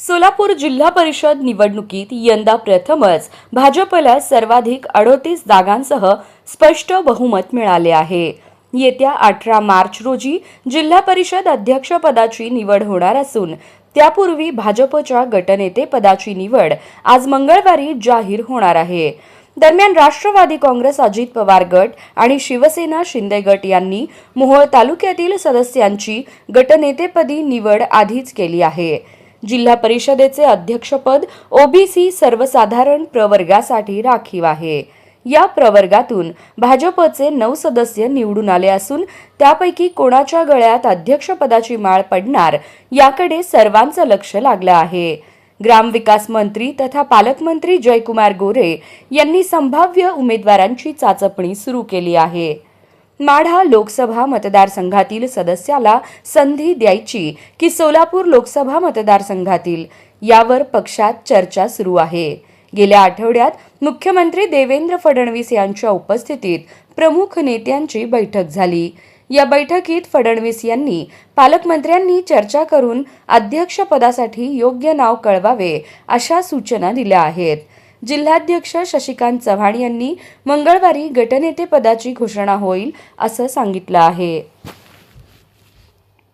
सोलापूर जिल्हा परिषद निवडणुकीत यंदा प्रथमच भाजपला सर्वाधिक 38 जागांसह स्पष्ट बहुमत मिळाले आहे। येत्या 18 मार्च रोजी जिल्हा परिषद अध्यक्षपदाची निवड होणार असून त्यापूर्वी भाजपच्या गटनेतेपदाची निवड आज मंगळवारी जाहीर होणार आहे। दरम्यान राष्ट्रवादी काँग्रेस अजित पवार गट आणि शिवसेना शिंदे गट यांनी मोहोळ तालुक्यातील सदस्यांची गटनेतेपदी निवड आधीच केली आहे। जिल्हा परिषदेचे अध्यक्षपद ओबीसी सर्वसाधारण प्रवर्गासाठी राखीव आहे। या प्रवर्गातून भाजपचे 9 सदस्य निवडून आले असून त्यापैकी कोणाच्या गळ्यात अध्यक्षपदाची माळ पडणार याकडे सर्वांचं लक्ष लागलं आहे। ग्रामविकास मंत्री तथा पालकमंत्री जयकुमार गोरे यांनी संभाव्य उमेदवारांची चाचपणी सुरू केली आहे। माढा लोकसभा मतदारसंघातील सदस्याला संधी द्यायची की सोलापूर लोकसभा मतदारसंघातील यावर पक्षात चर्चा सुरू आहे। गेल्या आठवड्यात मुख्यमंत्री देवेंद्र फडणवीस यांच्या उपस्थितीत प्रमुख नेत्यांची बैठक झाली। या बैठकीत फडणवीस यांनी पालकमंत्र्यांनी चर्चा करून अध्यक्षपदासाठी योग्य नाव कळवावे अशा सूचना दिल्या आहेत। जिल्हाध्यक्ष शशिकांत चव्हाण यांनी मंगळवारी गटनेतेपदाची घोषणा होईल असं सांगितलं आहे।